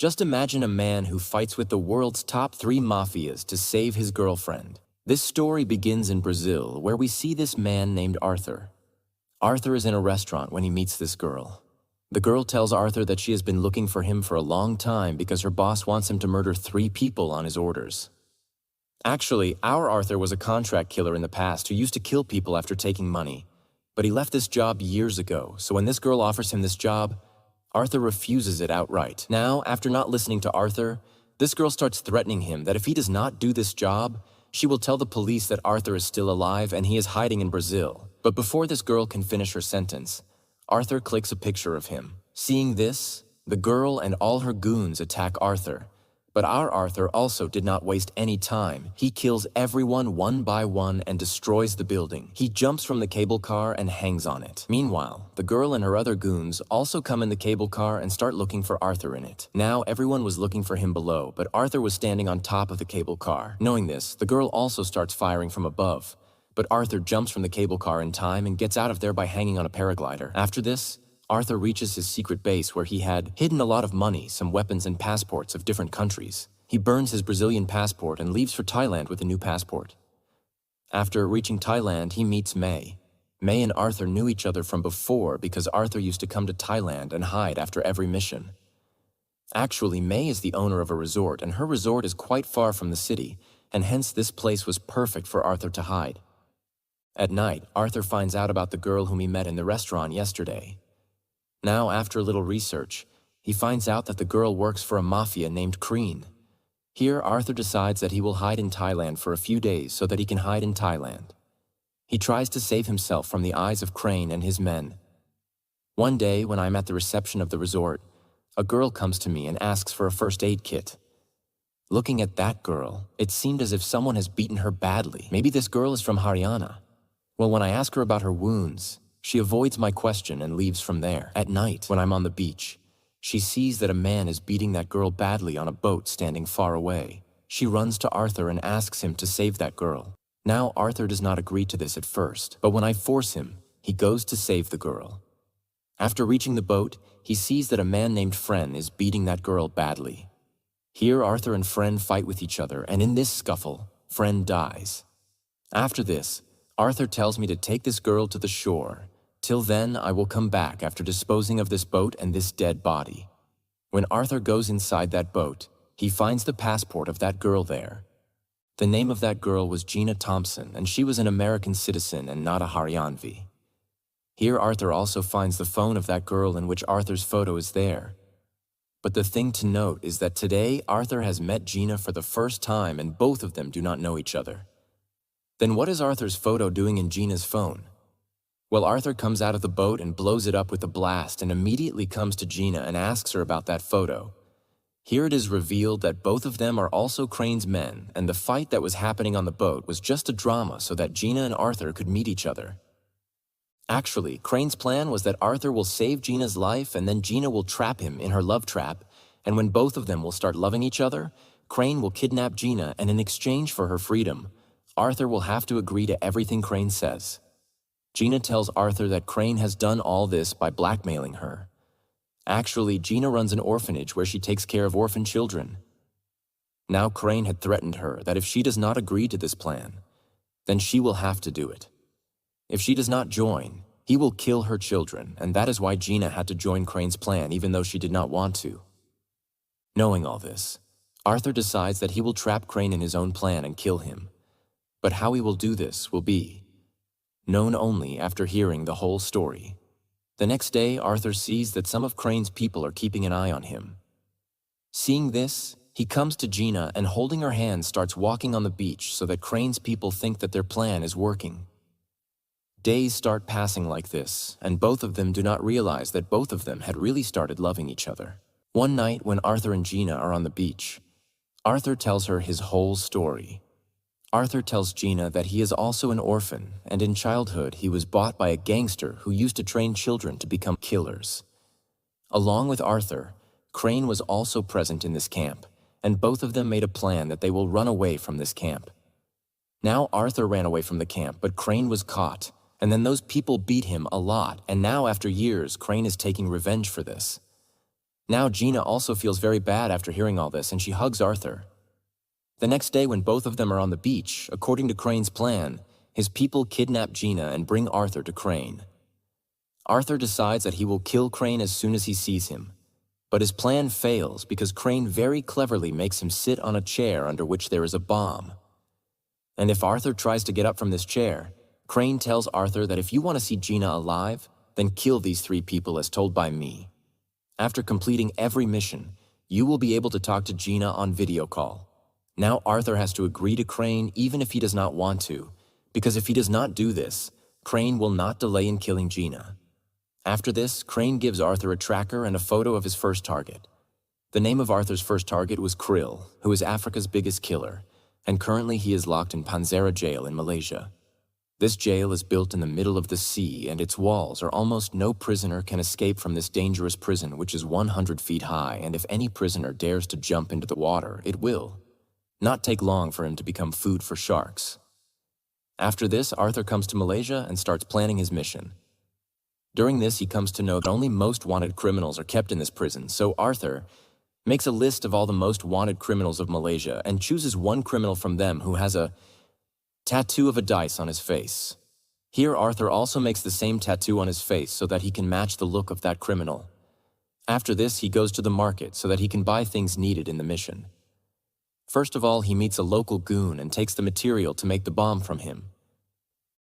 Just imagine a man who fights with the world's top 3 mafias to save his girlfriend. This story begins in Brazil, where we see this man named Arthur. Arthur is in a restaurant when he meets this girl. The girl tells Arthur that she has been looking for him for a long time because her boss wants him to murder 3 people on his orders. Actually, our Arthur was a contract killer in the past who used to kill people after taking money. But he left this job years ago, so when this girl offers him this job, Arthur refuses it outright. Now, after not listening to Arthur, this girl starts threatening him that if he does not do this job, she will tell the police that Arthur is still alive and he is hiding in Brazil. But before this girl can finish her sentence, Arthur clicks a picture of him. Seeing this, the girl and all her goons attack Arthur. But our Arthur also did not waste any time. He kills everyone one by one and destroys the building. He jumps from the cable car and hangs on it. Meanwhile, the girl and her other goons also come in the cable car and start looking for Arthur in it. Now everyone was looking for him below, but Arthur was standing on top of the cable car. Knowing this, the girl also starts firing from above. But Arthur jumps from the cable car in time and gets out of there by hanging on a paraglider. After this, Arthur reaches his secret base where he had hidden a lot of money, some weapons and passports of different countries. He burns his Brazilian passport and leaves for Thailand with a new passport. After reaching Thailand, he meets May. May and Arthur knew each other from before because Arthur used to come to Thailand and hide after every mission. Actually, May is the owner of a resort, and her resort is quite far from the city, and hence this place was perfect for Arthur to hide. At night, Arthur finds out about the girl whom he met in the restaurant yesterday. Now, after a little research, he finds out that the girl works for a mafia named Crane. Here, Arthur decides that he will hide in Thailand for a few days so that he can hide in Thailand. He tries to save himself from the eyes of Crane and his men. One day, when I'm at the reception of the resort, a girl comes to me and asks for a first aid kit. Looking at that girl, it seemed as if someone has beaten her badly. Maybe this girl is from Haryana. Well, when I ask her about her wounds, she avoids my question and leaves from there. At night, when I'm on the beach, she sees that a man is beating that girl badly on a boat standing far away. She runs to Arthur and asks him to save that girl. Now, Arthur does not agree to this at first, but when I force him, he goes to save the girl. After reaching the boat, he sees that a man named Fren is beating that girl badly. Here, Arthur and Fren fight with each other, and in this scuffle, Fren dies. After this, Arthur tells me to take this girl to the shore. Till then, I will come back after disposing of this boat and this dead body. When Arthur goes inside that boat, he finds the passport of that girl there. The name of that girl was Gina Thompson, and she was an American citizen and not a Haryanvi. Here, Arthur also finds the phone of that girl in which Arthur's photo is there. But the thing to note is that today, Arthur has met Gina for the first time and both of them do not know each other. Then what is Arthur's photo doing in Gina's phone? Well, Arthur comes out of the boat and blows it up with a blast and immediately comes to Gina and asks her about that photo. Here it is revealed that both of them are also Crane's men, and the fight that was happening on the boat was just a drama so that Gina and Arthur could meet each other. Actually, Crane's plan was that Arthur will save Gina's life and then Gina will trap him in her love trap, and when both of them will start loving each other, Crane will kidnap Gina, and in exchange for her freedom, Arthur will have to agree to everything Crane says. Gina tells Arthur that Crane has done all this by blackmailing her. Actually, Gina runs an orphanage where she takes care of orphan children. Now Crane had threatened her that if she does not agree to this plan, then she will have to do it. If she does not join, he will kill her children, and that is why Gina had to join Crane's plan even though she did not want to. Knowing all this, Arthur decides that he will trap Crane in his own plan and kill him. But how he will do this will be known only after hearing the whole story. The next day, Arthur sees that some of Crane's people are keeping an eye on him. Seeing this, he comes to Gina and holding her hand starts walking on the beach so that Crane's people think that their plan is working. Days start passing like this, and both of them do not realize that both of them had really started loving each other. One night when Arthur and Gina are on the beach, Arthur tells her his whole story. Arthur tells Gina that he is also an orphan, and in childhood he was bought by a gangster who used to train children to become killers. Along with Arthur, Crane was also present in this camp, and both of them made a plan that they will run away from this camp. Now Arthur ran away from the camp, but Crane was caught, and then those people beat him a lot, and now after years, Crane is taking revenge for this. Now Gina also feels very bad after hearing all this, and she hugs Arthur. The next day, when both of them are on the beach, according to Crane's plan, his people kidnap Gina and bring Arthur to Crane. Arthur decides that he will kill Crane as soon as he sees him, but his plan fails because Crane very cleverly makes him sit on a chair under which there is a bomb. And if Arthur tries to get up from this chair, Crane tells Arthur that if you want to see Gina alive, then kill these 3 people as told by me. After completing every mission, you will be able to talk to Gina on video call. Now Arthur has to agree to Crane even if he does not want to, because if he does not do this, Crane will not delay in killing Gina. After this, Crane gives Arthur a tracker and a photo of his first target. The name of Arthur's first target was Krill, who is Africa's biggest killer, and currently he is locked in Panzera jail in Malaysia. This jail is built in the middle of the sea, and its walls are almost no prisoner can escape from this dangerous prison, which is 100 feet high, and if any prisoner dares to jump into the water, it will not take long for him to become food for sharks. After this, Arthur comes to Malaysia and starts planning his mission. During this, he comes to know that only most wanted criminals are kept in this prison, so Arthur makes a list of all the most wanted criminals of Malaysia and chooses one criminal from them who has a tattoo of a dice on his face. Here, Arthur also makes the same tattoo on his face so that he can match the look of that criminal. After this, he goes to the market so that he can buy things needed in the mission. First of all, he meets a local goon and takes the material to make the bomb from him.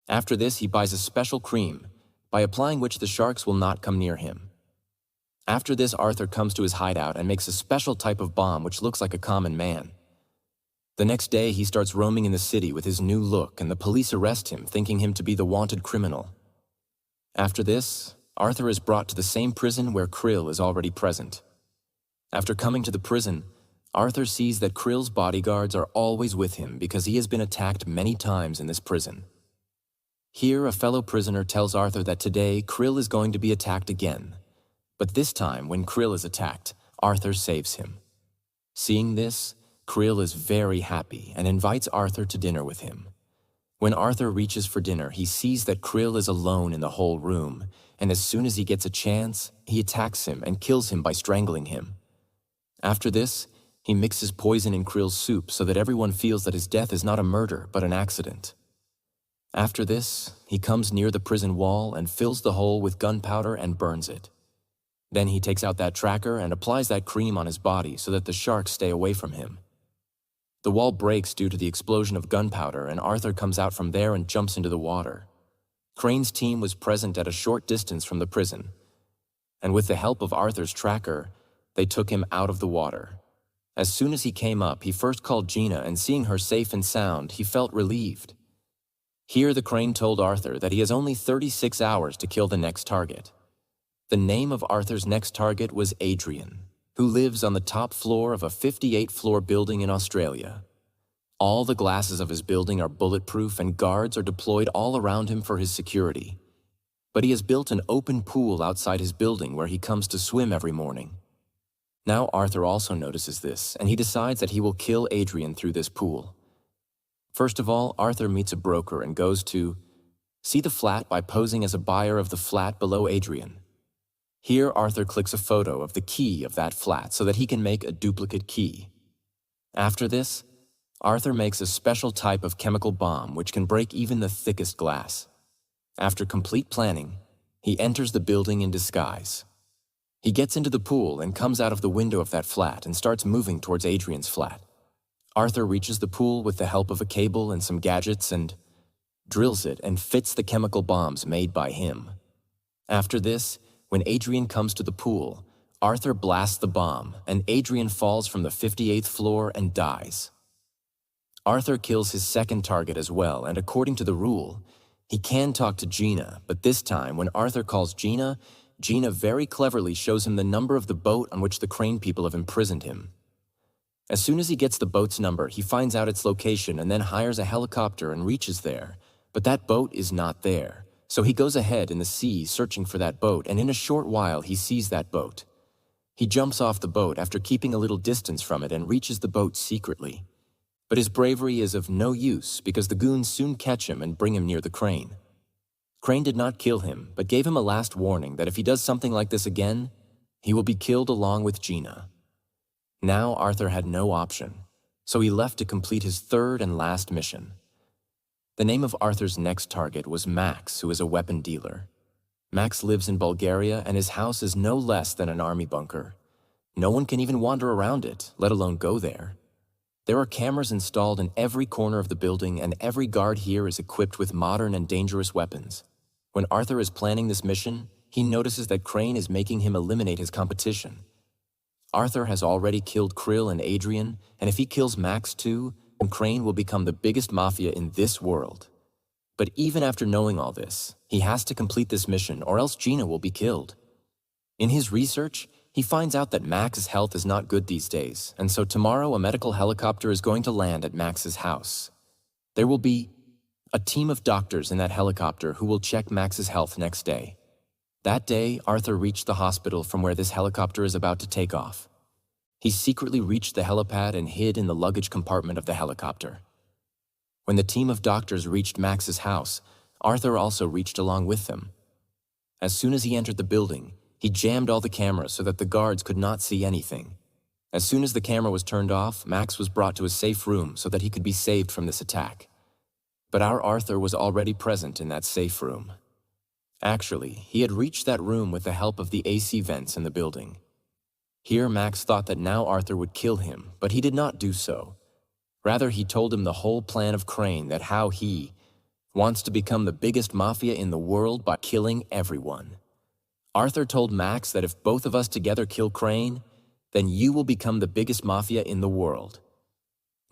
After this, he buys a special cream, by applying which the sharks will not come near him. After this, Arthur comes to his hideout and makes a special type of bomb which looks like a common man. The next day, he starts roaming in the city with his new look, and the police arrest him, thinking him to be the wanted criminal. After this, Arthur is brought to the same prison where Krill is already present. After coming to the prison, Arthur sees that Krill's bodyguards are always with him because he has been attacked many times in this prison. Here, a fellow prisoner tells Arthur that today Krill is going to be attacked again. But this time, when Krill is attacked, Arthur saves him. Seeing this, Krill is very happy and invites Arthur to dinner with him. When Arthur reaches for dinner, he sees that Krill is alone in the whole room, and as soon as he gets a chance, he attacks him and kills him by strangling him. After this, he mixes poison in Krill's soup so that everyone feels that his death is not a murder but an accident. After this, he comes near the prison wall and fills the hole with gunpowder and burns it. Then he takes out that tracker and applies that cream on his body so that the sharks stay away from him. The wall breaks due to the explosion of gunpowder, and Arthur comes out from there and jumps into the water. Crane's team was present at a short distance from the prison, and with the help of Arthur's tracker, they took him out of the water. As soon as he came up, he first called Gina, and seeing her safe and sound, he felt relieved. Here the Crane told Arthur that he has only 36 hours to kill the next target. The name of Arthur's next target was Adrian, who lives on the top floor of a 58-floor building in Australia. All the glasses of his building are bulletproof and guards are deployed all around him for his security. But he has built an open pool outside his building where he comes to swim every morning. Now Arthur also notices this, and he decides that he will kill Adrian through this pool. First of all, Arthur meets a broker and goes to see the flat by posing as a buyer of the flat below Adrian. Here, Arthur clicks a photo of the key of that flat so that he can make a duplicate key. After this, Arthur makes a special type of chemical bomb which can break even the thickest glass. After complete planning, he enters the building in disguise. He gets into the pool and comes out of the window of that flat and starts moving towards Adrian's flat. Arthur reaches the pool with the help of a cable and some gadgets and drills it and fits the chemical bombs made by him. After this, when Adrian comes to the pool, Arthur blasts the bomb, and Adrian falls from the 58th floor and dies. Arthur kills his second target as well, and according to the rule, he can talk to Gina, but this time, when Arthur calls Gina, Gina very cleverly shows him the number of the boat on which the Crane people have imprisoned him. As soon as he gets the boat's number, he finds out its location and then hires a helicopter and reaches there, but that boat is not there. So he goes ahead in the sea searching for that boat, and in a short while he sees that boat. He jumps off the boat after keeping a little distance from it and reaches the boat secretly. But his bravery is of no use because the goons soon catch him and bring him near the Crane. Crane did not kill him, but gave him a last warning that if he does something like this again, He will be killed along with Gina. Now Arthur had no option, so he left to complete his third and last mission. The name of Arthur's next target was Max, who is a weapon dealer. Max lives in Bulgaria, and his house is no less than an army bunker. No one can even wander around it, let alone go there. There are cameras installed in every corner of the building, and every guard here is equipped with modern and dangerous weapons. When Arthur is planning this mission, he notices that Crane is making him eliminate his competition. Arthur has already killed Krill and Adrian, and if he kills Max too, then Crane will become the biggest mafia in this world. But even after knowing all this, he has to complete this mission or else Gina will be killed. In his research, he finds out that Max's health is not good these days, and so tomorrow a medical helicopter is going to land at Max's house. There will be a team of doctors in that helicopter who will check Max's health next day. That day, Arthur reached the hospital from where this helicopter is about to take off. He secretly reached the helipad and hid in the luggage compartment of the helicopter. When the team of doctors reached Max's house, Arthur also reached along with them. As soon as he entered the building, he jammed all the cameras so that the guards could not see anything. As soon as the camera was turned off, Max was brought to a safe room so that he could be saved from this attack. But our Arthur was already present in that safe room. Actually, he had reached that room with the help of the AC vents in the building. Here, Max thought that now Arthur would kill him, but he did not do so. Rather, he told him the whole plan of Crane, that how he wants to become the biggest mafia in the world by killing everyone. Arthur told Max that if both of us together kill Crane, then you will become the biggest mafia in the world.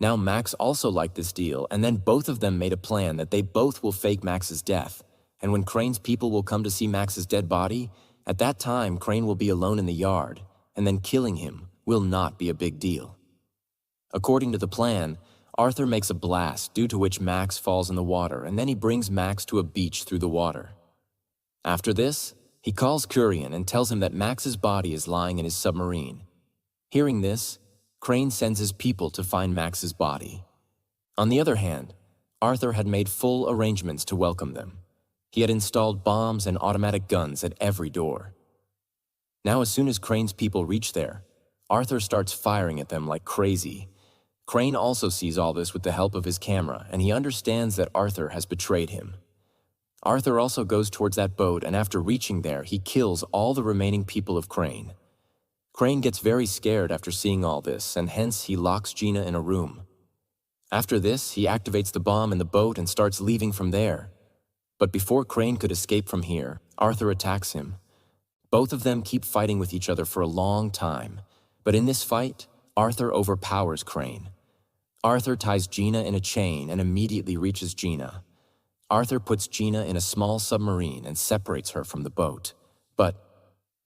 Now Max also liked this deal, and then both of them made a plan that they both will fake Max's death, and when Crane's people will come to see Max's dead body, at that time Crane will be alone in the yard, and then killing him will not be a big deal. According to the plan, Arthur makes a blast due to which Max falls in the water, and then he brings Max to a beach through the water. After this, he calls Kurian and tells him that Max's body is lying in his submarine. Hearing this, Crane sends his people to find Max's body. On the other hand, Arthur had made full arrangements to welcome them. He had installed bombs and automatic guns at every door. Now, as soon as Crane's people reach there, Arthur starts firing at them like crazy. Crane also sees all this with the help of his camera, and he understands that Arthur has betrayed him. Arthur also goes towards that boat, and after reaching there, he kills all the remaining people of Crane. Crane gets very scared after seeing all this, and hence he locks Gina in a room. After this, he activates the bomb in the boat and starts leaving from there. But before Crane could escape from here, Arthur attacks him. Both of them keep fighting with each other for a long time, but in this fight, Arthur overpowers Crane. Arthur ties Gina in a chain and immediately reaches Gina. Arthur puts Gina in a small submarine and separates her from the boat. But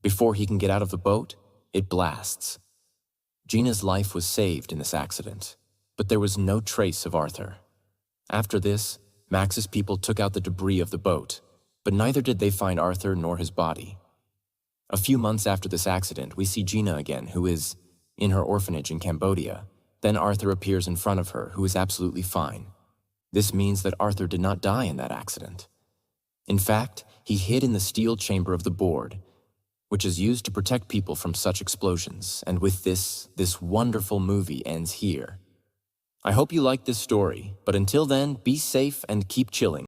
before he can get out of the boat, it blasts. Gina's life was saved in this accident, but there was no trace of Arthur. After this, Max's people took out the debris of the boat, but neither did they find Arthur nor his body. A few months after this accident, we see Gina again, who is in her orphanage in Cambodia. Then Arthur appears in front of her, who is absolutely fine. This means that Arthur did not die in that accident. In fact, he hid in the steel chamber of the board, which is used to protect people from such explosions. And with this wonderful movie ends here. I hope you liked this story, but until then, be safe and keep chilling.